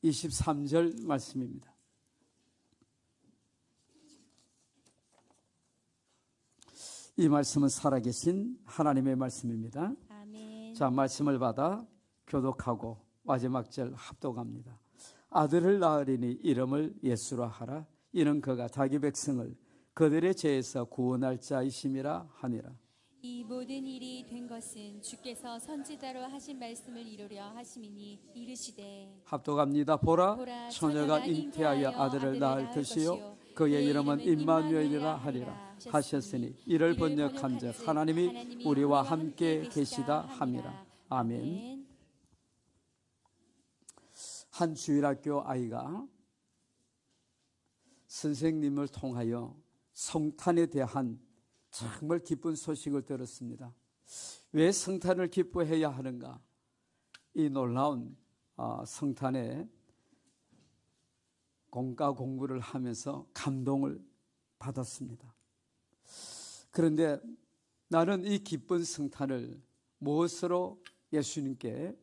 23절 말씀입니다. 이 말씀은 살아계신 하나님의 말씀입니다. 아멘. 자, 말씀을 받아 교독하고 마지막 절 합독합니다. 아들을 낳으리니 이름을 예수라 하라. 이는 그가 자기 백성을 그들의 죄에서 구원할 자이심이라 하니라. 이 모든 일이 된 것은 주께서 선지자로 하신 말씀을 이루려 하심이니 이르시되 합독합니다. 보라, 보라, 처녀가 잉태하여 아들을 낳을 것이요 그의 이름은 임마누엘이라 하리라 하셨으니 이를 번역한즉 하나님이 우리와 함께 계시다 함이라. 아멘. 한 주일학교 아이가 선생님을 통하여 성탄에 대한 정말 기쁜 소식을 들었습니다. 왜 성탄을 기뻐해야 하는가? 이 놀라운 성탄의 공과 공부를 하면서 감동을 받았습니다. 그런데 나는 이 기쁜 성탄을 무엇으로 예수님께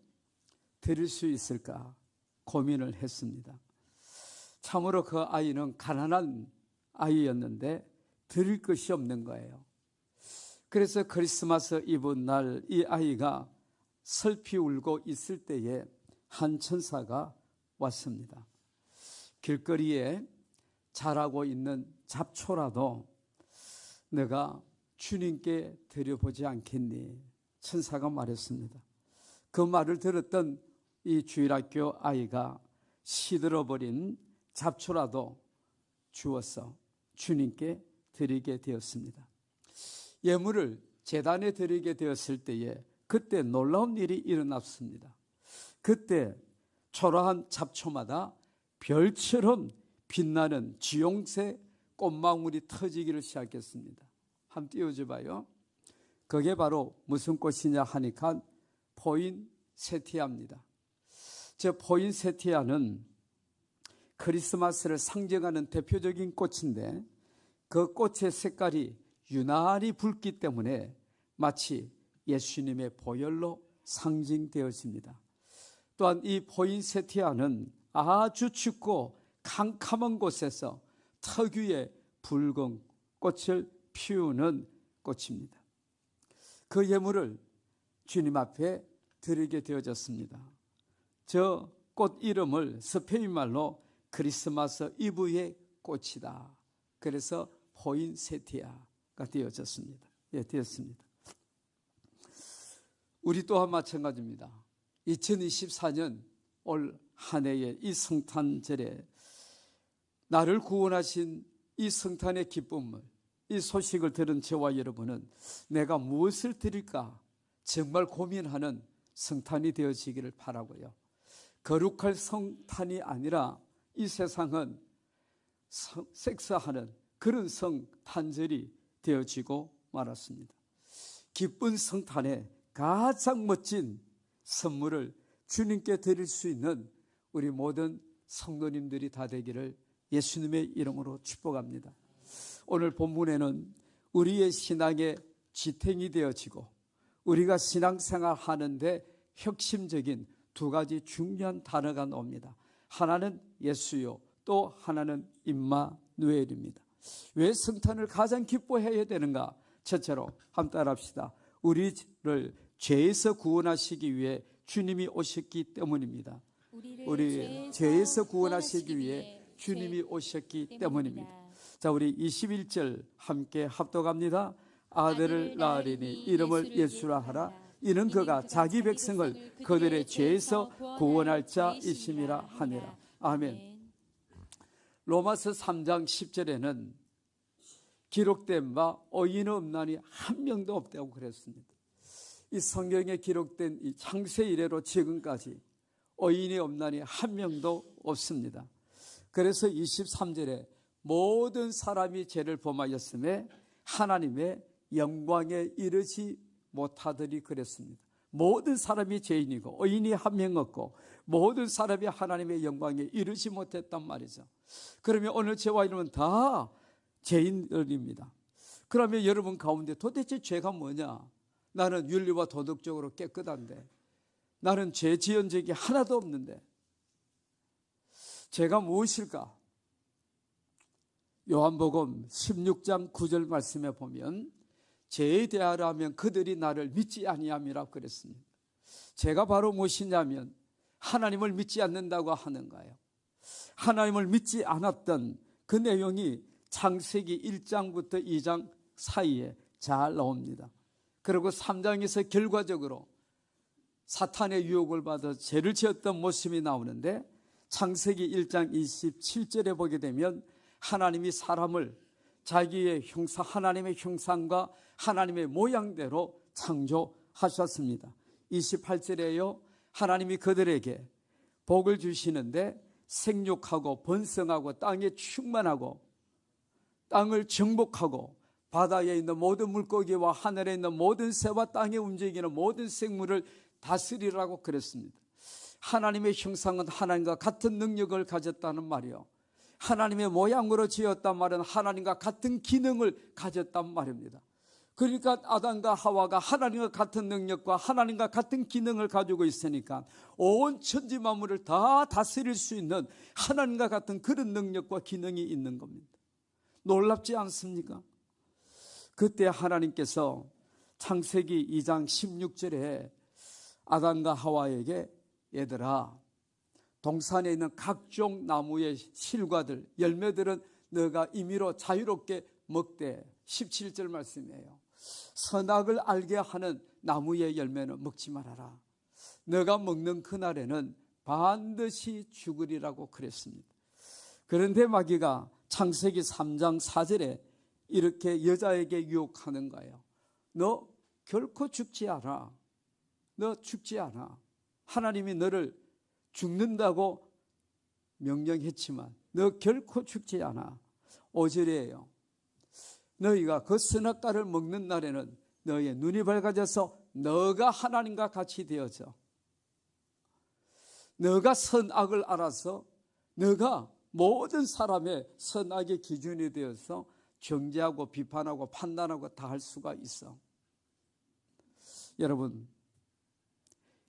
드릴 수 있을까 고민을 했습니다. 참으로 그 아이는 가난한 아이였는데 드릴 것이 없는 거예요. 그래서 크리스마스 이브 날 이 아이가 슬피 울고 있을 때에 한 천사가 왔습니다. 길거리에 자라고 있는 잡초라도 내가 주님께 드려보지 않겠니? 천사가 말했습니다. 그 말을 들었던 이 주일학교 아이가 시들어버린 잡초라도 주어서 주님께 드리게 되었습니다. 예물을 제단에 드리게 되었을 때에 그때 놀라운 일이 일어났습니다. 그때 초라한 잡초마다 별처럼 빛나는 지용색 꽃망울이 터지기를 시작했습니다. 한번 띄워줘 봐요. 그게 바로 무슨 꽃이냐 하니까 포인세티아입니다. 저 포인세티아는 크리스마스를 상징하는 대표적인 꽃인데 그 꽃의 색깔이 유난히 붉기 때문에 마치 예수님의 보혈로 상징되어집니다. 또한 이 포인세티아는 아주 춥고 캄캄한 곳에서 특유의 붉은 꽃을 피우는 꽃입니다. 그 예물을 주님 앞에 드리게 되어졌습니다. 저 꽃 이름을 스페인 말로 크리스마스 이브의 꽃이다. 그래서 포인세티아가 되어졌습니다. 예, 되었습니다. 우리 또한 마찬가지입니다. 2024년 올 한 해의 이 성탄절에 나를 구원하신 이 성탄의 기쁨을, 이 소식을 들은 저와 여러분은 내가 무엇을 드릴까 정말 고민하는 성탄이 되어지기를 바라고요. 거룩할 성탄이 아니라 이 세상은 섹스하는 그런 성탄절이 되어지고 말았습니다. 기쁜 성탄에 가장 멋진 선물을 주님께 드릴 수 있는 우리 모든 성도님들이 다 되기를 예수님의 이름으로 축복합니다. 오늘 본문에는 우리의 신앙의 지탱이 되어지고 우리가 신앙생활 하는데 혁신적인 두 가지 중요한 단어가 나옵니다. 하나는 예수요, 또 하나는 임마누엘입니다. 왜 성탄을 가장 기뻐해야 되는가? 첫째로 한번 따라합시다. 우리를 죄에서 구원하시기 위해 주님이 오셨기 때문입니다. 우리 죄에서 구원하시기 위해 주님이 오셨기 때문입니다. 자, 우리 21절 함께 합독합니다. 아들을 낳으리니 이름을 예수라 하라. 이는 그가 자기 백성을 그들의 죄에서 구원할 자이심이라 하니라. 아멘. 로마서 3장 10절에는 기록된 바 의인은 없나니 한 명도 없다고 그랬습니다. 이 성경에 기록된 이 창세 이래로 지금까지 의인이 없나니 한 명도 없습니다. 그래서 23절에 모든 사람이 죄를 범하였음에 하나님의 영광에 이르지 못하더니 그랬습니다. 모든 사람이 죄인이고 의인이 한 명 없고 모든 사람이 하나님의 영광에 이르지 못했단 말이죠. 그러면 오늘 저와 여러분은 다 죄인들입니다. 그러면 여러분 가운데 도대체 죄가 뭐냐? 나는 윤리와 도덕적으로 깨끗한데, 나는 죄 지은 적이 하나도 없는데, 제가 무엇일까? 요한복음 16장 9절 말씀에 보면 죄에 대하여 하면 그들이 나를 믿지 아니함이라고 그랬습니다. 제가 바로 무엇이냐면 하나님을 믿지 않는다고 하는 거예요. 하나님을 믿지 않았던 그 내용이 창세기 1장부터 2장 사이에 잘 나옵니다. 그리고 3장에서 결과적으로 사탄의 유혹을 받아 죄를 지었던 모습이 나오는데 창세기 1장 27절에 보게 되면 하나님이 사람을 자기의 형상, 하나님의 형상과 하나님의 모양대로 창조하셨습니다. 28절에요. 하나님이 그들에게 복을 주시는데 생육하고 번성하고 땅에 충만하고 땅을 정복하고 바다에 있는 모든 물고기와 하늘에 있는 모든 새와 땅에 움직이는 모든 생물을 다스리라고 그랬습니다. 하나님의 형상은 하나님과 같은 능력을 가졌다는 말이요. 하나님의 모양으로 지었단 말은 하나님과 같은 기능을 가졌단 말입니다. 그러니까 아담과 하와가 하나님과 같은 능력과 하나님과 같은 기능을 가지고 있으니까 온 천지 만물을 다 다스릴 수 있는 하나님과 같은 그런 능력과 기능이 있는 겁니다. 놀랍지 않습니까? 그때 하나님께서 창세기 2장 16절에 아담과 하와에게 얘들아, 동산에 있는 각종 나무의 실과들, 열매들은 너가 임의로 자유롭게 먹되 17절 말씀이에요. 선악을 알게 하는 나무의 열매는 먹지 말아라. 너가 먹는 그날에는 반드시 죽으리라고 그랬습니다. 그런데 마귀가 창세기 3장 4절에 이렇게 여자에게 유혹하는 거예요. 너 결코 죽지 않아. 너 죽지 않아. 하나님이 너를 죽는다고 명령했지만 너 결코 죽지 않아. 5절이에요. 너희가 그 선악과를 먹는 날에는 너희의 눈이 밝아져서 너가 하나님과 같이 되어져. 너가 선악을 알아서 너가 모든 사람의 선악의 기준이 되어서 정죄하고 비판하고 판단하고 다 할 수가 있어. 여러분,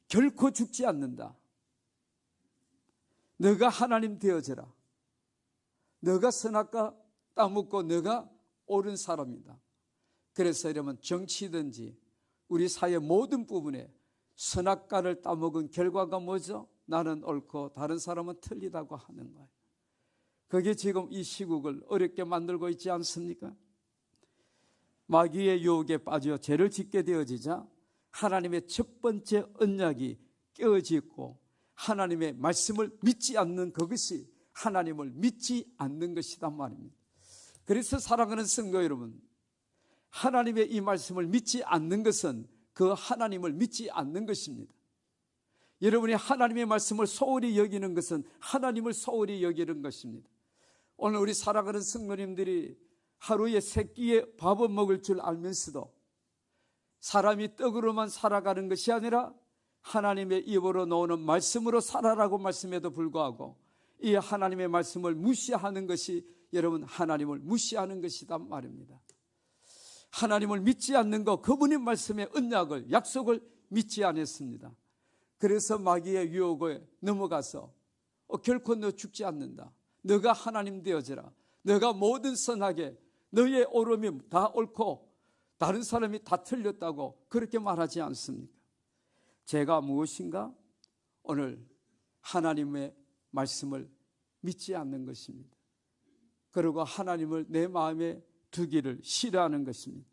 결코 죽지 않는다. 너가 하나님 되어져라. 너가 선악과 따먹고 너가 옳은 사람이다. 그래서 여러분, 정치든지 우리 사회 모든 부분에 선악과를 따먹은 결과가 뭐죠? 나는 옳고 다른 사람은 틀리다고 하는 거예요. 그게 지금 이 시국을 어렵게 만들고 있지 않습니까? 마귀의 유혹에 빠져 죄를 짓게 되어지자 하나님의 첫 번째 언약이 깨어지고 하나님의 말씀을 믿지 않는 그것이 하나님을 믿지 않는 것이란 말입니다. 그래서 사랑하는 성도 여러분, 하나님의 이 말씀을 믿지 않는 것은 그 하나님을 믿지 않는 것입니다. 여러분이 하나님의 말씀을 소홀히 여기는 것은 하나님을 소홀히 여기는 것입니다. 오늘 우리 사랑하는 성도님들이 하루에 세 끼의 밥은 먹을 줄 알면서도 사람이 떡으로만 살아가는 것이 아니라 하나님의 입으로 나오는 말씀으로 살아라고 말씀에도 불구하고 이 하나님의 말씀을 무시하는 것이 여러분 하나님을 무시하는 것이란 말입니다. 하나님을 믿지 않는 것, 그분의 말씀의 언약을, 약속을 믿지 않았습니다. 그래서 마귀의 유혹에 넘어가서 결코 너 죽지 않는다. 너가 하나님 되어져라. 너가 모든 선하게 너의 옳음이 다 옳고 다른 사람이 다 틀렸다고 그렇게 말하지 않습니까? 제가 무엇인가? 오늘 하나님의 말씀을 믿지 않는 것입니다. 그리고 하나님을 내 마음에 두기를 싫어하는 것입니다.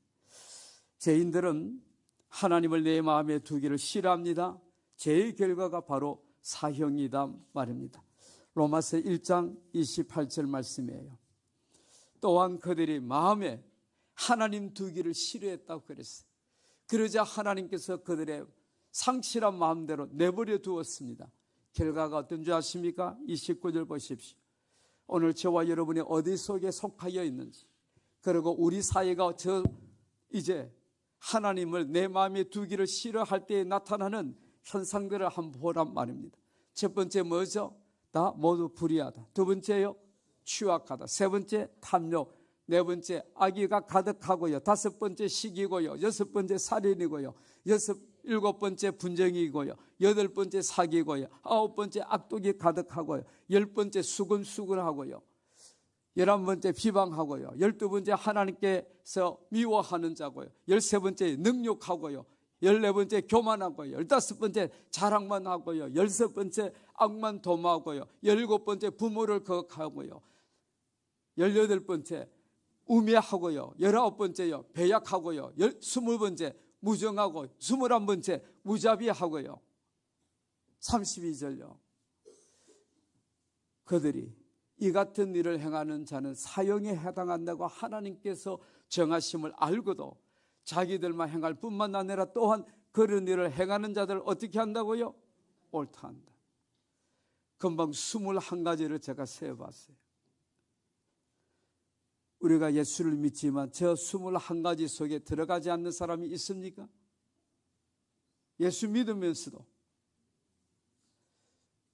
죄인들은 하나님을 내 마음에 두기를 싫어합니다. 죄의 결과가 바로 사형이다 말입니다. 로마서 1장 28절 말씀이에요. 또한 그들이 마음에 하나님 두기를 싫어했다고 그랬어요. 그러자 하나님께서 그들의 상실한 마음대로 내버려 두었습니다. 결과가 어떤 줄 아십니까? 29절 보십시오. 오늘 저와 여러분이 어디 속에 속하여 있는지, 그리고 우리 사회가 이제 하나님을 내 마음에 두기를 싫어할 때에 나타나는 현상들을 한번 보란 말입니다. 첫 번째 뭐죠? 다 모두 불의하다. 두 번째요, 취약하다. 세 번째 탐욕. 네 번째 악의가 가득하고요. 다섯 번째 시기고요. 여섯 번째 살인이고요. 7번째 분쟁이고요, 8번째 사기고요, 9번째 악독이 가득하고요, 10번째 수근수근하고요, 11번째 비방하고요, 12번째 하나님께서 미워하는 자고요, 13번째 능욕하고요, 14번째 교만하고요, 15번째 자랑만 하고요, 16번째 악만 도모하고요, 17번째 부모를 거역하고요, 18번째 우매하고요, 19번째요 배약하고요, 20번째 무정하고, 21번째 무자비하고요, 32절요. 그들이 이 같은 일을 행하는 자는 사형에 해당한다고 하나님께서 정하심을 알고도 자기들만 행할 뿐만 아니라 또한 그런 일을 행하는 자들을 어떻게 한다고요? 옳다 한다. 금방 21가지를 제가 세어봤어요. 우리가 예수를 믿지만 저 21가지 속에 들어가지 않는 사람이 있습니까? 예수 믿으면서도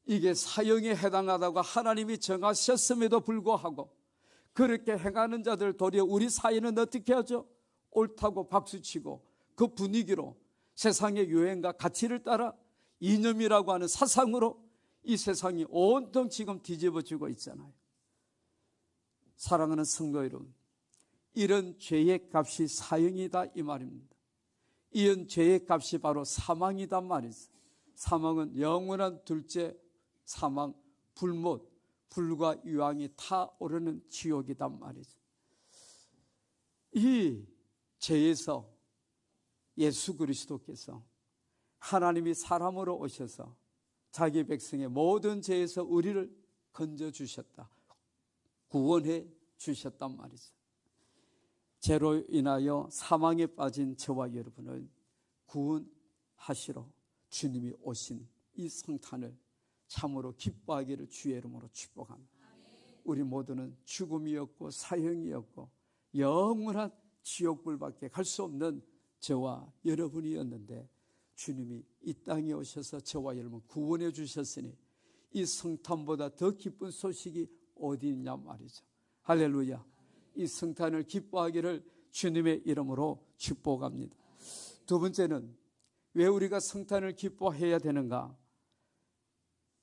이게 사형에 해당하다고 하나님이 정하셨음에도 불구하고 그렇게 행하는 자들 도리어 우리 사회는 어떻게 하죠? 옳다고 박수치고 그 분위기로 세상의 유행과 가치를 따라 이념이라고 하는 사상으로 이 세상이 온통 지금 뒤집어지고 있잖아요. 사랑하는 성도 여러분, 이런 죄의 값이 사형이다 이 말입니다. 이런 죄의 값이 바로 사망이다 말이죠. 사망은 영원한 둘째 사망, 불못, 불과 유황이 타오르는 지옥이다 말이죠. 이 죄에서 예수 그리스도께서 하나님이 사람으로 오셔서 자기 백성의 모든 죄에서 우리를 건져주셨다, 구원해 주셨단 말이죠. 죄로 인하여 사망에 빠진 저와 여러분을 구원하시러 주님이 오신 이 성탄을 참으로 기뻐하기를 주의 이름으로 축복합니다. 우리 모두는 죽음이었고 사형이었고 영원한 지옥불밖에 갈 수 없는 저와 여러분이었는데 주님이 이 땅에 오셔서 저와 여러분 구원해 주셨으니 이 성탄보다 더 기쁜 소식이 어디 있냐 말이죠. 할렐루야. 이 성탄을 기뻐하기를 주님의 이름으로 축복합니다. 두 번째는 왜 우리가 성탄을 기뻐해야 되는가?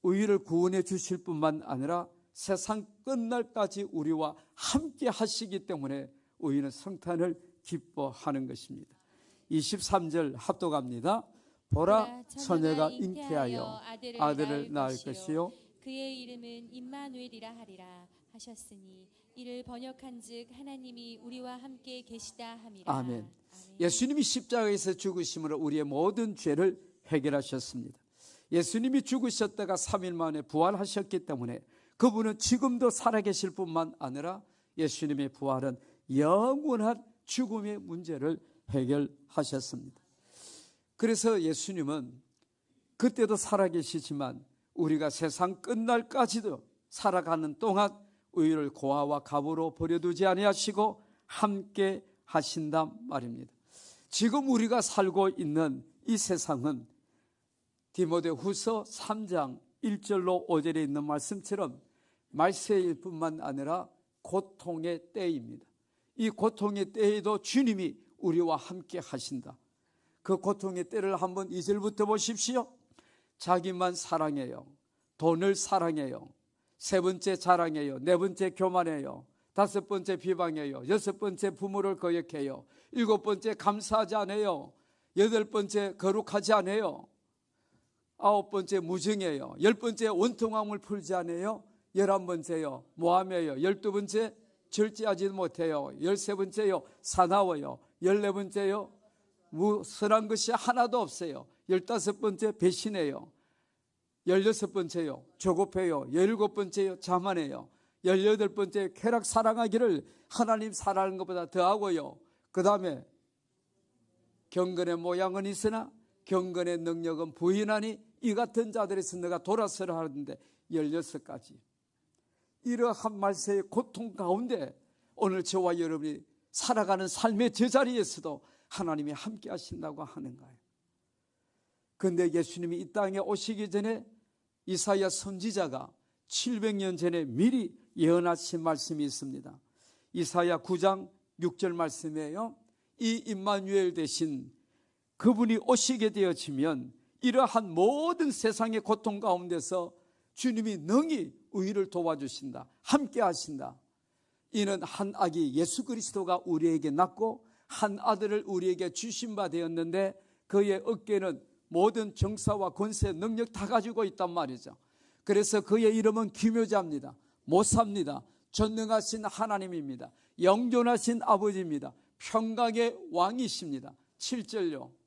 우리를 구원해 주실 뿐만 아니라 세상 끝날까지 우리와 함께 하시기 때문에 우리는 성탄을 기뻐하는 것입니다. 23절 합독합니다. 보라, 처녀가 잉태하여 아들을 낳을 것이요 그의 이름은 임마누엘이라 하리라 하셨으니 이를 번역한즉 하나님이 우리와 함께 계시다 함이라. 아멘. 예수님이 십자가에서 죽으심으로 우리의 모든 죄를 해결하셨습니다. 예수님이 죽으셨다가 3일 만에 부활하셨기 때문에 그분은 지금도 살아계실 뿐만 아니라 예수님의 부활은 영원한 죽음의 문제를 해결하셨습니다. 그래서 예수님은 그때도 살아계시지만 우리가 세상 끝날까지도 살아가는 동안 우리를 고아와 갑으로 버려두지 아니하시고 함께 하신단 말입니다. 지금 우리가 살고 있는 이 세상은 디모데후서 3장 1절로 5절에 있는 말씀처럼 말세일 뿐만 아니라 고통의 때입니다. 이 고통의 때에도 주님이 우리와 함께 하신다. 그 고통의 때를 한번 2절부터 보십시오. 자기만 사랑해요. 돈을 사랑해요. 세 번째 자랑해요. 네 번째 교만해요. 다섯 번째 비방해요. 여섯 번째 부모를 거역해요. 일곱 번째 감사하지 않아요. 여덟 번째 거룩하지 않아요. 아홉 번째 무정해요. 열 번째 원통함을 풀지 않아요. 11번째요 모함해요. 12번째 절제하지 못해요. 13번째요 사나워요. 14번째요 선한 것이 하나도 없어요. 15번째 배신해요. 16번째요 조급해요. 17번째요 자만해요. 18번째 쾌락 사랑하기를 하나님 사랑하는 것보다 더하고요. 그 다음에 경건의 모양은 있으나 경건의 능력은 부인하니 이 같은 자들에서 내가 돌아서라 하는데 16가지. 이러한 말세의 고통 가운데 오늘 저와 여러분이 살아가는 삶의 제자리에서도 하나님이 함께 하신다고 하는 거예요. 그런데 예수님이 이 땅에 오시기 전에 이사야 선지자가 700년 전에 미리 예언하신 말씀이 있습니다. 이사야 9장 6절 말씀이에요. 이 임마누엘 대신 그분이 오시게 되어지면 이러한 모든 세상의 고통 가운데서 주님이 능히 우리를 도와주신다, 함께 하신다. 이는 한 아기 예수 그리스도가 우리에게 낳고 한 아들을 우리에게 주신 바 되었는데 그의 어깨는 모든 정사와 권세, 능력 다 가지고 있단 말이죠. 그래서 그의 이름은 기묘자입니다. 모사입니다. 전능하신 하나님입니다. 영존하신 아버지입니다. 평강의 왕이십니다. 7절요.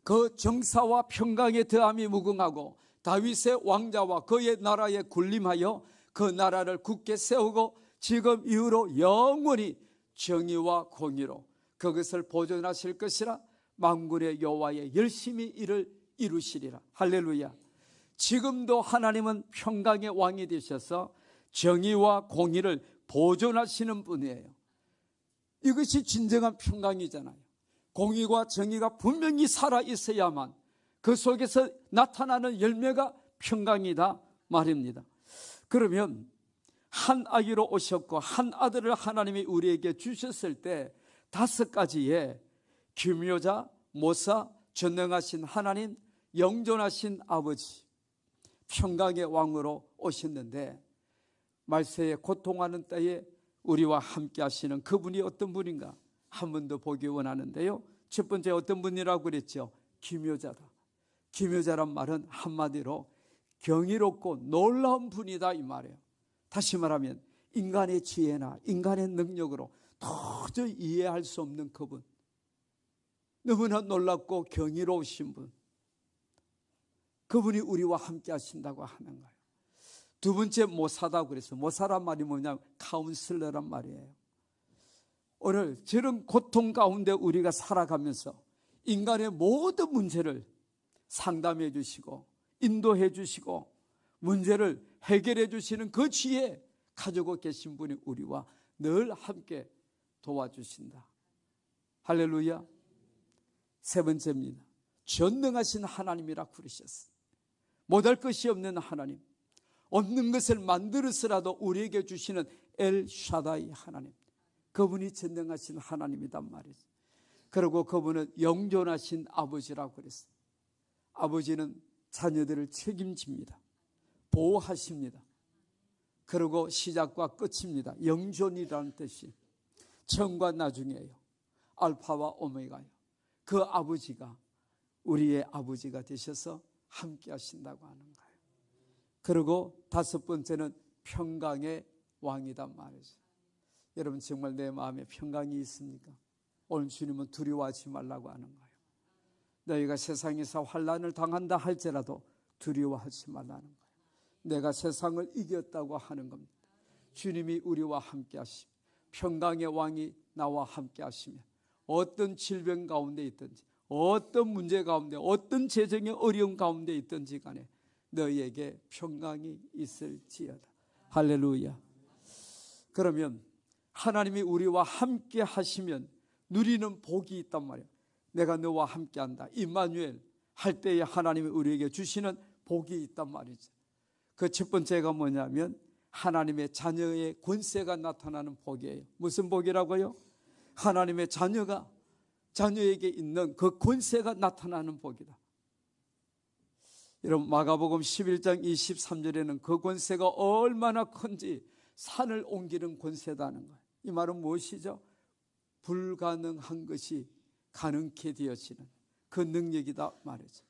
그 정사와 평강의 더함이 무궁하고 다윗의 왕자와 그의 나라에 군림하여 그 나라를 굳게 세우고 지금 이후로 영원히 정의와 공의로 그것을 보존하실 것이라. 만군의 여호와의 열심히 이를 이루시리라. 할렐루야. 지금도 하나님은 평강의 왕이 되셔서 정의와 공의를 보존하시는 분이에요. 이것이 진정한 평강이잖아요. 공의와 정의가 분명히 살아있어야만 그 속에서 나타나는 열매가 평강이다 말입니다. 그러면 한 아기로 오셨고 한 아들을 하나님이 우리에게 주셨을 때 5가지의 기묘자, 모사, 전능하신 하나님, 영존하신 아버지, 평강의 왕으로 오셨는데 말세에 고통하는 때에 우리와 함께 하시는 그분이 어떤 분인가 한 번 더 보기 원하는데요. 첫 번째 어떤 분이라고 그랬죠? 기묘자다. 기묘자란 말은 한마디로 경이롭고 놀라운 분이다 이 말이에요. 다시 말하면 인간의 지혜나 인간의 능력으로 도저히 이해할 수 없는 그분, 너무나 놀랍고 경이로우신 분, 그분이 우리와 함께 하신다고 하는 거예요. 두 번째 모사다고 그랬어요. 모사란 말이 뭐냐면 카운슬러란 말이에요. 오늘 저런 고통 가운데 우리가 살아가면서 인간의 모든 문제를 상담해 주시고 인도해 주시고 문제를 해결해 주시는 그 지혜 가지고 계신 분이 우리와 늘 함께 도와주신다. 할렐루야. 세 번째입니다. 전능하신 하나님이라 그러셨어요. 못할 것이 없는 하나님, 없는 것을 만들어서라도 우리에게 주시는 엘샤다이 하나님, 그분이 전능하신 하나님이란 말이죠. 그리고 그분은 영존하신 아버지라고 그랬어요. 아버지는 자녀들을 책임집니다. 보호하십니다. 그리고 시작과 끝입니다. 영존이라는 뜻이 처음과 나중이에요. 알파와 오메가예요. 그 아버지가 우리의 아버지가 되셔서 함께 하신다고 하는 거예요. 그리고 5번째는 평강의 왕이란 말이죠. 여러분 정말 내 마음에 평강이 있습니까? 오늘 주님은 두려워하지 말라고 하는 거예요. 너희가 세상에서 환난을 당한다 할지라도 두려워하지 말라는 거예요. 내가 세상을 이겼다고 하는 겁니다. 주님이 우리와 함께 하시며 평강의 왕이 나와 함께 하시며 어떤 질병 가운데 있든지 어떤 문제 가운데 어떤 재정의 어려움 가운데 있든지 간에 너희에게 평강이 있을지어다. 할렐루야. 그러면 하나님이 우리와 함께 하시면 누리는 복이 있단 말이에요. 내가 너와 함께 한다, 임마누엘 할 때에 하나님이 우리에게 주시는 복이 있단 말이죠. 그 첫 번째가 뭐냐면 하나님의 자녀의 권세가 나타나는 복이에요. 무슨 복이라고요? 하나님의 자녀에게 있는 그 권세가 나타나는 복이다. 여러분 마가복음 11장 23절에는 그 권세가 얼마나 큰지 산을 옮기는 권세다는 거예요. 이 말은 무엇이죠? 불가능한 것이 가능케 되어지는 그 능력이다 말이죠.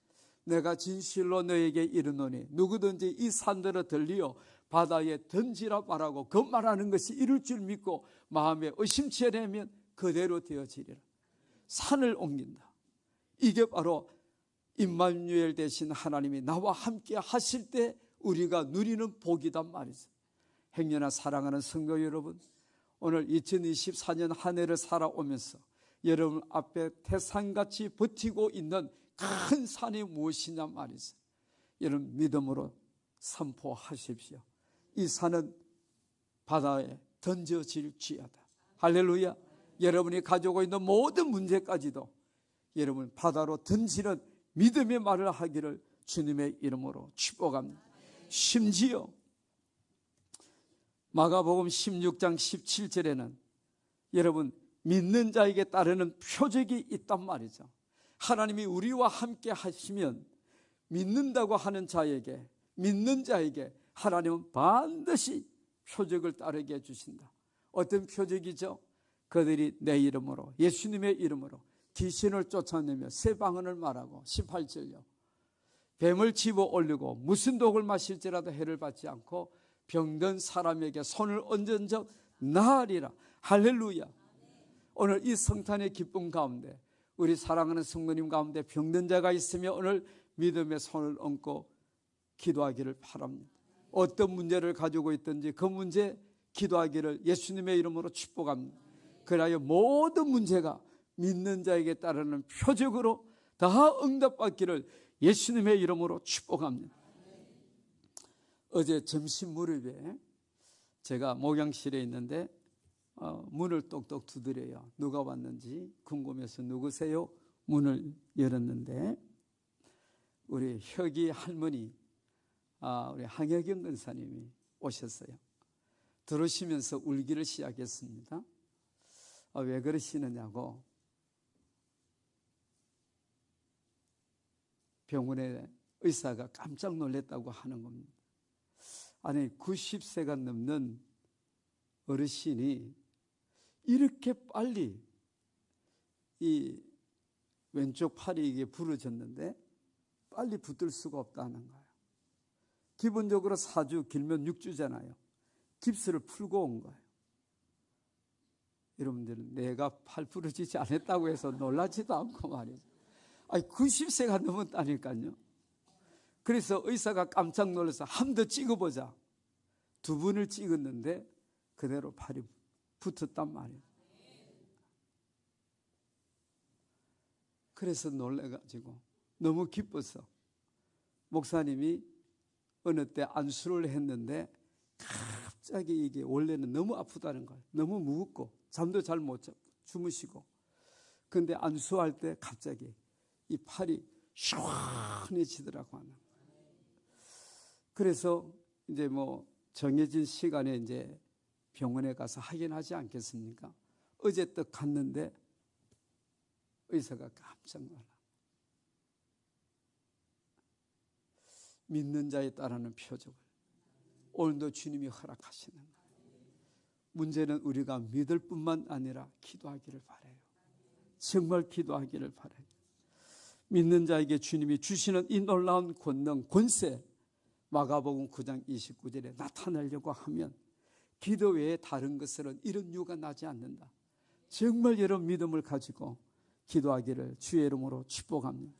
내가 진실로 너에게 이르노니 누구든지 이 산들을 들리어 바다에 던지라 말하고 그 말하는 것이 이룰 줄 믿고 마음에 의심치 않으면 그대로 되어지리라. 산을 옮긴다. 이게 바로 임마누엘 되신 하나님이 나와 함께 하실 때 우리가 누리는 복이단 말이죠. 행여나 사랑하는 성도 여러분, 오늘 2024년 한 해를 살아오면서 여러분 앞에 태산같이 버티고 있는 큰 산이 무엇이냐 말이죠. 여러분 믿음으로 선포하십시오. 이 산은 바다에 던져질지어다. 할렐루야. 여러분이 가지고 있는 모든 문제까지도 여러분 바다로 던지는 믿음의 말을 하기를 주님의 이름으로 축복합니다. 심지어 마가복음 16장 17절에는 여러분 믿는 자에게 따르는 표적이 있단 말이죠. 하나님이 우리와 함께 하시면 믿는다고 하는 자에게, 믿는 자에게 하나님은 반드시 표적을 따르게 해주신다. 어떤 표적이죠? 그들이 내 이름으로, 예수님의 이름으로 귀신을 쫓아내며 새 방언을 말하고, 18절요, 뱀을 집어 올리고 무슨 독을 마실지라도 해를 받지 않고 병든 사람에게 손을 얹은 적 나으리라. 할렐루야. 오늘 이 성탄의 기쁨 가운데 우리 사랑하는 성도님 가운데 병든 자가 있으며 오늘 믿음의 손을 얹고 기도하기를 바랍니다. 어떤 문제를 가지고 있든지 그 문제 기도하기를 예수님의 이름으로 축복합니다. 그리하여 모든 문제가 믿는 자에게 따르는 표적으로 다 응답받기를 예수님의 이름으로 축복합니다. 어제 점심 무렵에 제가 목양실에 있는데 문을 똑똑 두드려요. 누가 왔는지 궁금해서 누구세요? 문을 열었는데 우리 혁이 할머니, 우리 항혁영 권사님이 오셨어요. 들어오시면서 울기를 시작했습니다. 왜 그러시느냐고, 병원에 의사가 깜짝 놀랐다고 하는 겁니다. 아니 90세가 넘는 어르신이 이렇게 빨리 이 왼쪽 팔이 이게 부러졌는데 빨리 붙들 수가 없다는 거예요. 기본적으로 4주 길면 6주잖아요. 깁스를 풀고 온 거예요. 여러분들은 내가 팔 부러지지 않았다고 해서 놀라지도 않고 말이죠. 아니 90세가 넘었다니까요. 그래서 의사가 깜짝 놀라서 한 번 더 찍어보자. 2번을 찍었는데 그대로 팔이 붙었단 말이에요. 그래서 놀라가지고 너무 기뻐서 목사님이 어느 때 안수를 했는데 갑자기 이게 원래는 너무 아프다는 거예요. 너무 무겁고 잠도 잘 못 자고 주무시고, 근데 안수할 때 갑자기 이 팔이 시원해지더라고 하는 거예요. 그래서 이제 뭐 정해진 시간에 이제 병원에 가서 확인하지 않겠습니까? 어제 또 갔는데 의사가 깜짝 놀라. 믿는 자에 따르는 표적을 오늘도 주님이 허락하시는 거예요. 문제는 우리가 믿을 뿐만 아니라 기도하기를 바라요. 정말 기도하기를 바라요. 믿는 자에게 주님이 주시는 이 놀라운 권능, 권세, 마가복음 9장 29절에 나타내려고 하면 기도 외에 다른 것으로는 이런 이유가 나지 않는다. 정말 여러분 믿음을 가지고 기도하기를 주의 이름으로 축복합니다.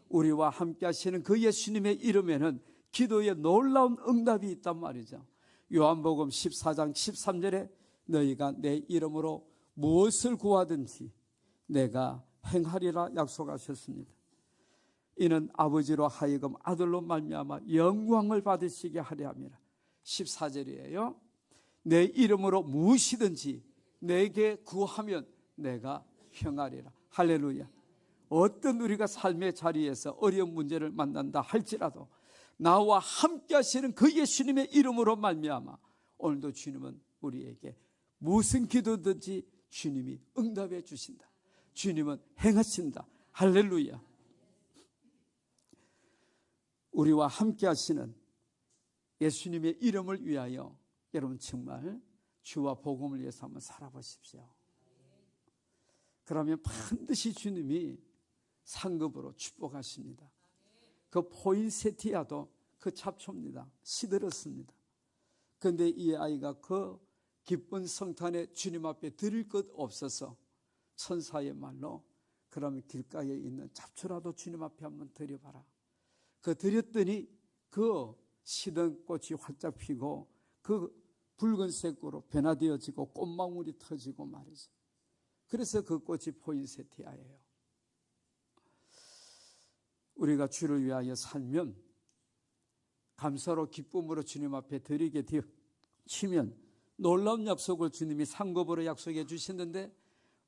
우리와 함께 하시는 그 예수님의 이름에는 기도에 놀라운 응답이 있단 말이죠. 요한복음 14장 13절에 너희가 내 이름으로 무엇을 구하든지 내가 행하리라 약속하셨습니다. 이는 아버지로 하여금 아들로 말미암아 영광을 받으시게 하려 함이라. 14절이에요. 내 이름으로 무엇이든지 내게 구하면 내가 행하리라. 할렐루야. 어떤 우리가 삶의 자리에서 어려운 문제를 만난다 할지라도 나와 함께 하시는 그 예수님의 이름으로 말미암아 오늘도 주님은 우리에게 무슨 기도든지 주님이 응답해 주신다. 주님은 행하신다. 할렐루야. 우리와 함께 하시는 예수님의 이름을 위하여 여러분 정말 주와 복음을 위해서 한번 살아보십시오. 그러면 반드시 주님이 상급으로 축복하십니다. 그 포인세티아도 그 잡초입니다. 시들었습니다. 그런데 이 아이가 그 기쁜 성탄에 주님 앞에 드릴 것 없어서 천사의 말로 그러면 길가에 있는 잡초라도 주님 앞에 한번 드려봐라. 그 드렸더니 그 시든 꽃이 활짝 피고 그 붉은색으로 변화되어지고 꽃망울이 터지고 말이죠. 그래서 그 꽃이 포인세티아예요. 우리가 주를 위하여 살면 감사로 기쁨으로 주님 앞에 드리게 되어지면 놀라운 약속을 주님이 상급으로 약속해 주시는데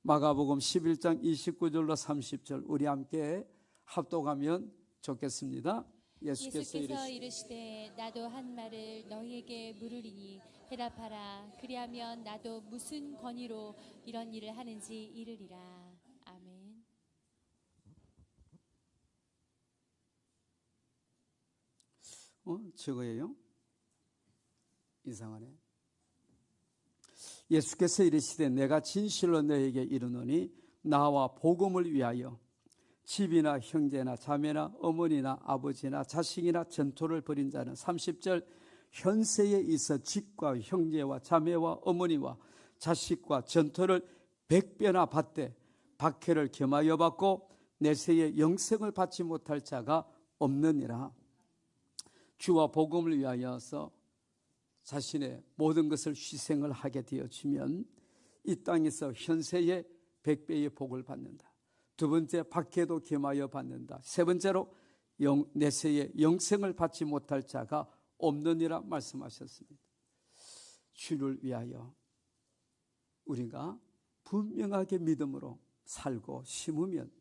마가복음 11장 29절로 30절 우리 함께 합독하면 좋겠습니다. 예수께서 이르시되 나도 한 말을 너희에게 물으리니 대답하라. 그리하면 나도 무슨 권위로 이런 일을 하는지 이르리라. 아멘. 저거예요? 이상하네. 예수께서 이르시되 내가 진실로 너에게 이르노니 나와 복음을 위하여 집이나 형제나 자매나 어머니나 아버지나 자식이나 전토를 벌인 자는 30절 현세에 있어 집과 형제와 자매와 어머니와 자식과 전토를 100배나 받되 박해를 겸하여 받고 내세에 영생을 받지 못할 자가 없느니라. 주와 복음을 위하여서 자신의 모든 것을 희생을 하게 되어지면 이 땅에서 현세에 100배의 복을 받는다. 두 번째, 박해도 겸하여 받는다. 세 번째로 내세에 영생을 받지 못할 자가 없느니라 말씀하셨습니다. 주를 위하여 우리가 분명하게 믿음으로 살고 심으면,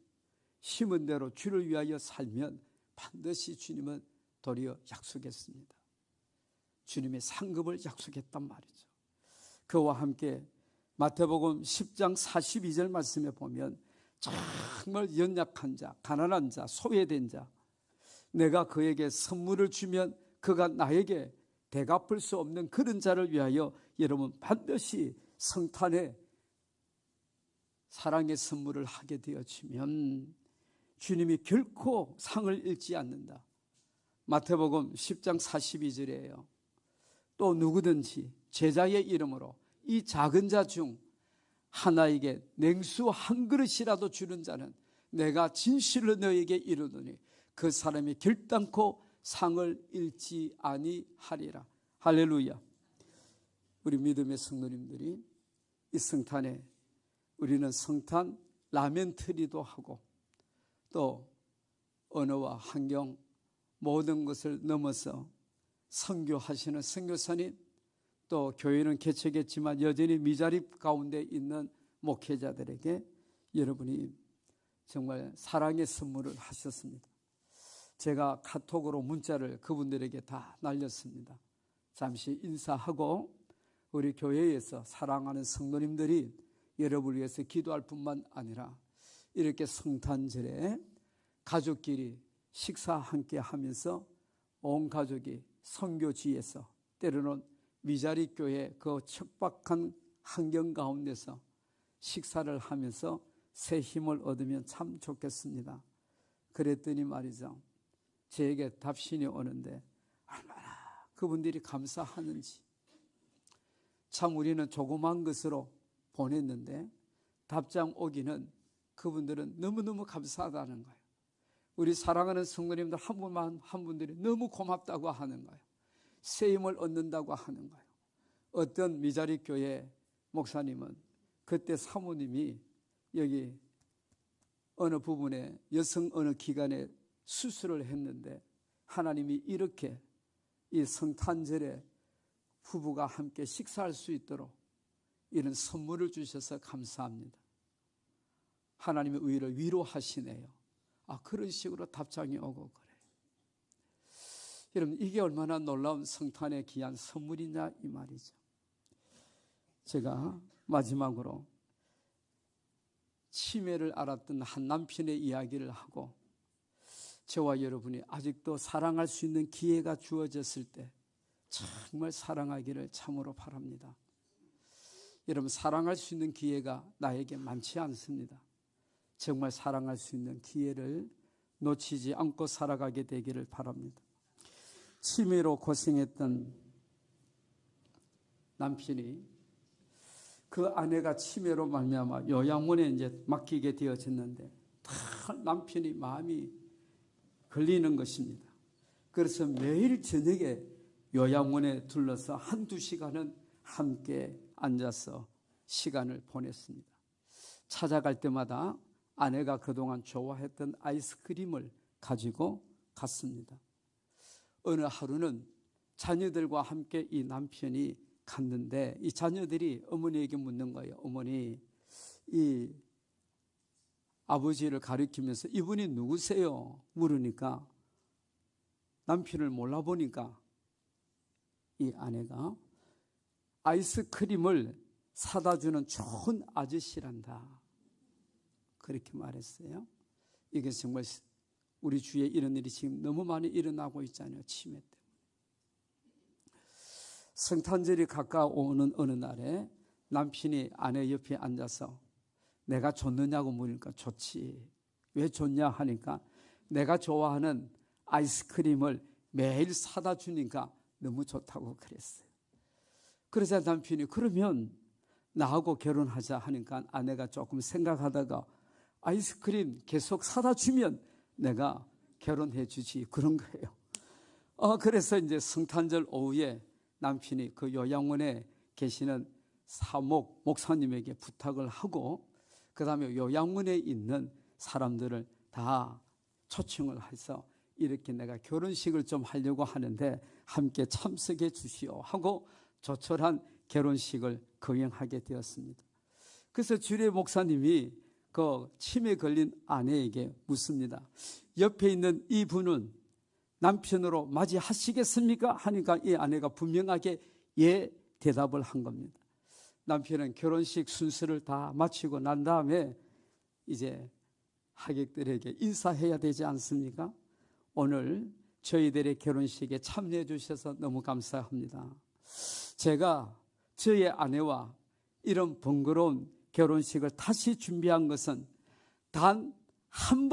심은 대로 주를 위하여 살면 반드시 주님은 도리어 약속했습니다. 주님의 상급을 약속했단 말이죠. 그와 함께 마태복음 10장 42절 말씀에 보면 정말 연약한 자, 가난한 자, 소외된 자, 내가 그에게 선물을 주면 그가 나에게 대갚을 수 없는 그런 자를 위하여 여러분 반드시 성탄에 사랑의 선물을 하게 되어지면 주님이 결코 상을 잃지 않는다. 마태복음 10장 42절이에요. 또 누구든지 제자의 이름으로 이 작은 자 중 하나에게 냉수 한 그릇이라도 주는 자는 내가 진실로 너에게 이르노니 그 사람이 결단코 상을 잃지 아니하리라. 할렐루야. 우리 믿음의 성도님들이 이 성탄에 우리는 성탄 라멘트리도 하고 또 언어와 환경 모든 것을 넘어서 선교하시는 선교사님, 또 교회는 개척했지만 여전히 미자립 가운데 있는 목회자들에게 여러분이 정말 사랑의 선물을 하셨습니다. 제가 카톡으로 문자를 그분들에게 다 날렸습니다. 잠시 인사하고 우리 교회에서 사랑하는 성도님들이 여러분을 위해서 기도할 뿐만 아니라 이렇게 성탄절에 가족끼리 식사 함께 하면서 온 가족이 선교지에서 때로는 미자리 교회 그 척박한 환경 가운데서 식사를 하면서 새 힘을 얻으면 참 좋겠습니다. 그랬더니 말이죠. 저에게 답신이 오는데 얼마나 그분들이 감사하는지. 참 우리는 조그만 것으로 보냈는데 답장 오기는 그분들은 너무너무 감사하다는 거예요. 우리 사랑하는 성도님들 한 분만 한 분들이 너무 고맙다고 하는 거예요. 새 힘을 얻는다고 하는 거예요. 어떤 미자리 교회 목사님은 그때 사모님이 여기 어느 부분에 여성 어느 기관에 수술을 했는데 하나님이 이렇게 이 성탄절에 부부가 함께 식사할 수 있도록 이런 선물을 주셔서 감사합니다. 하나님의 의를 위로하시네요. 그런 식으로 답장이 오고 그래요. 여러분 이게 얼마나 놀라운 성탄의 귀한 선물이냐 이 말이죠. 제가 마지막으로 치매를 앓았던 한 남편의 이야기를 하고 저와 여러분이 아직도 사랑할 수 있는 기회가 주어졌을 때 정말 사랑하기를 참으로 바랍니다. 여러분 사랑할 수 있는 기회가 나에게 많지 않습니다. 정말 사랑할 수 있는 기회를 놓치지 않고 살아가게 되기를 바랍니다. 치매로 고생했던 남편이 그 아내가 치매로 말미암아 요양원에 이제 맡기게 되어졌는데 남편이 마음이 걸리는 것입니다. 그래서 매일 저녁에 요양원에 둘러서 한두 시간은 함께 앉아서 시간을 보냈습니다. 찾아갈 때마다 아내가 그동안 좋아했던 아이스크림을 가지고 갔습니다. 어느 하루는 자녀들과 함께 이 남편이 갔는데 이 자녀들이 어머니에게 묻는 거예요. 어머니, 이 아버지를 가리키면서 이분이 누구세요? 물으니까 남편을 몰라보니까 이 아내가 아이스크림을 사다 주는 좋은 아저씨란다. 그렇게 말했어요. 이게 정말 우리 주위에 이런 일이 지금 너무 많이 일어나고 있잖아요. 치매 때문에. 성탄절이 가까워오는 어느 날에 남편이 아내 옆에 앉아서 내가 좋느냐고 물으니까 좋지. 왜 좋냐 하니까 내가 좋아하는 아이스크림을 매일 사다 주니까 너무 좋다고 그랬어요. 그러자 남편이 그러면 나하고 결혼하자 하니까 아내가 조금 생각하다가 아이스크림 계속 사다 주면 내가 결혼해 주지 그런 거예요. 그래서 이제 성탄절 오후에 남편이 그 요양원에 계시는 사목 목사님에게 부탁을 하고 그 다음에 요양원에 있는 사람들을 다 초청을 해서 이렇게 내가 결혼식을 좀 하려고 하는데 함께 참석해 주시오 하고 조촐한 결혼식을 거행하게 되었습니다. 그래서 주례 목사님이 그 치매 걸린 아내에게 묻습니다. 옆에 있는 이분은 남편으로 맞이하시겠습니까? 하니까 이 아내가 분명하게 예 대답을 한 겁니다. 남편은 결혼식 순서를 다 마치고 난 다음에 이제 하객들에게 인사해야 되지 않습니까? 오늘 저희들의 결혼식에 참여해 주셔서 너무 감사합니다. 제가 저의 아내와 이런 번거로운 결혼식을 다시 준비한 것은 단 한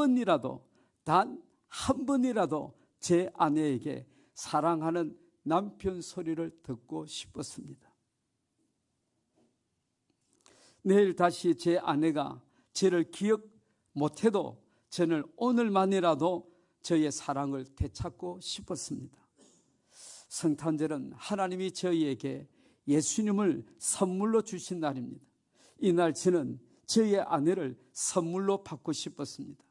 번이라도 제 아내에게 사랑하는 남편 소리를 듣고 싶었습니다. 내일 다시 제 아내가 저를 기억 못해도 저는 오늘만이라도 저의 사랑을 되찾고 싶었습니다. 성탄절은 하나님이 저희에게 예수님을 선물로 주신 날입니다. 이날 저는 저의 아내를 선물로 받고 싶었습니다.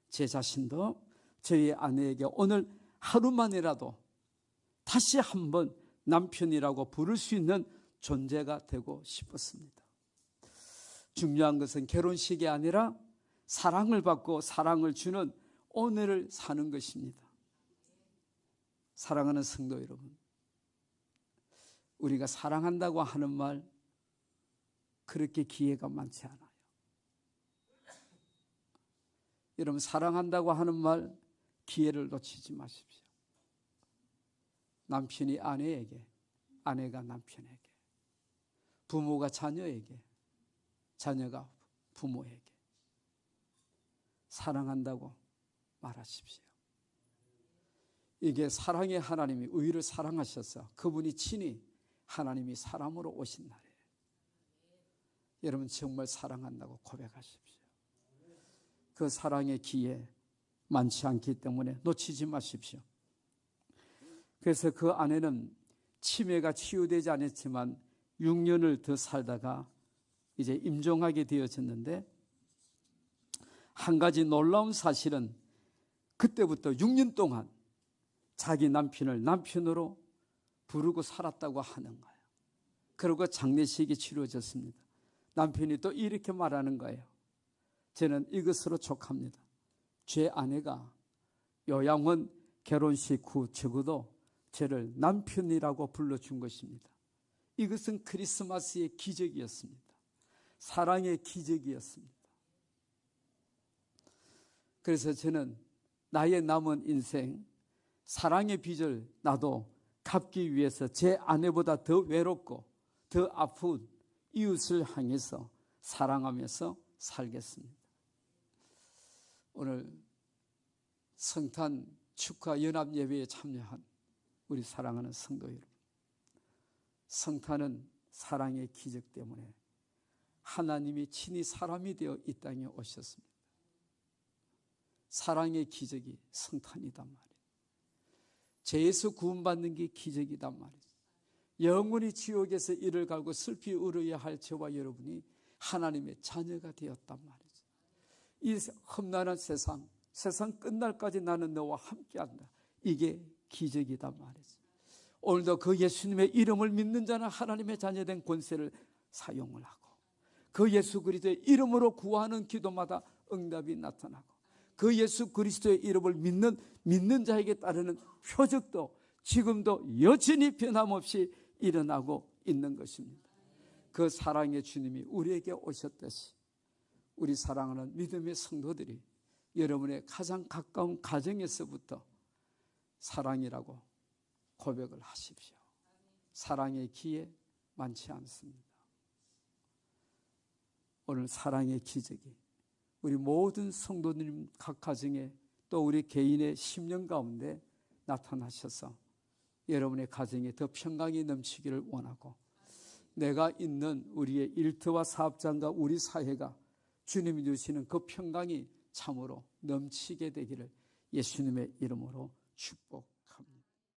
제 자신도 저희 아내에게 오늘 하루만이라도 다시 한번 남편이라고 부를 수 있는 존재가 되고 싶었습니다. 중요한 것은 결혼식이 아니라 사랑을 받고 사랑을 주는 오늘을 사는 것입니다. 사랑하는 성도 여러분, 우리가 사랑한다고 하는 말 그렇게 기회가 많지 않아요. 여러분, 사랑한다고 하는 말 기회를 놓치지 마십시오. 남편이 아내에게, 아내가 남편에게, 부모가 자녀에게, 자녀가 부모에게 사랑한다고 말하십시오. 이게 사랑의 하나님이 우리를 사랑하셔서 그분이 친히 하나님이 사람으로 오신 날이에요. 여러분 정말 사랑한다고 고백하십시오. 그 사랑의 기회 많지 않기 때문에 놓치지 마십시오. 그래서 그 아내는 치매가 치유되지 않았지만 6년을 더 살다가 이제 임종하게 되어졌는데, 한 가지 놀라운 사실은 그때부터 6년 동안 자기 남편을 남편으로 부르고 살았다고 하는 거예요. 그리고 장례식이 치러졌습니다. 남편이 또 이렇게 말하는 거예요. 저는 이것으로 족합니다. 제 아내가 요양원 결혼식 후 적어도 저를 남편이라고 불러준 것입니다. 이것은 크리스마스의 기적이었습니다. 사랑의 기적이었습니다. 그래서 저는 나의 남은 인생 사랑의 빚을 나도 갚기 위해서 제 아내보다 더 외롭고 더 아픈 이웃을 향해서 사랑하면서 살겠습니다. 오늘 성탄 축하 연합 예배에 참여한 우리 사랑하는 성도 여러분, 성탄은 사랑의 기적 때문에 하나님이 친히 사람이 되어 이 땅에 오셨습니다. 사랑의 기적이 성탄이단 말이에요. 죄에서 구원받는 게 기적이단 말이에요. 영원히 지옥에서 이를 갈고 슬피 울어야 할 저와 여러분이 하나님의 자녀가 되었단 말이죠. 이 험난한 세상 끝날까지 나는 너와 함께한다. 이게 기적이단 말이죠. 오늘도 그 예수님의 이름을 믿는 자는 하나님의 자녀된 권세를 사용을 하고, 그 예수 그리스도의 이름으로 구하는 기도마다 응답이 나타나고, 그 예수 그리스도의 이름을 믿는 자에게 따르는 표적도 지금도 여전히 변함없이 일어나고 있는 것입니다. 그 사랑의 주님이 우리에게 오셨듯이 우리 사랑하는 믿음의 성도들이 여러분의 가장 가까운 가정에서부터 사랑이라고 고백을 하십시오. 사랑의 기회 많지 않습니다. 오늘 사랑의 기적이 우리 모든 성도님 각 가정에 또 우리 개인의 심령 가운데 나타나셔서 여러분의 가정에 더 평강이 넘치기를 원하고, 내가 있는 우리의 일터와 사업장과 우리 사회가 주님이 주시는 그 평강이 참으로 넘치게 되기를 예수님의 이름으로 축복합니다.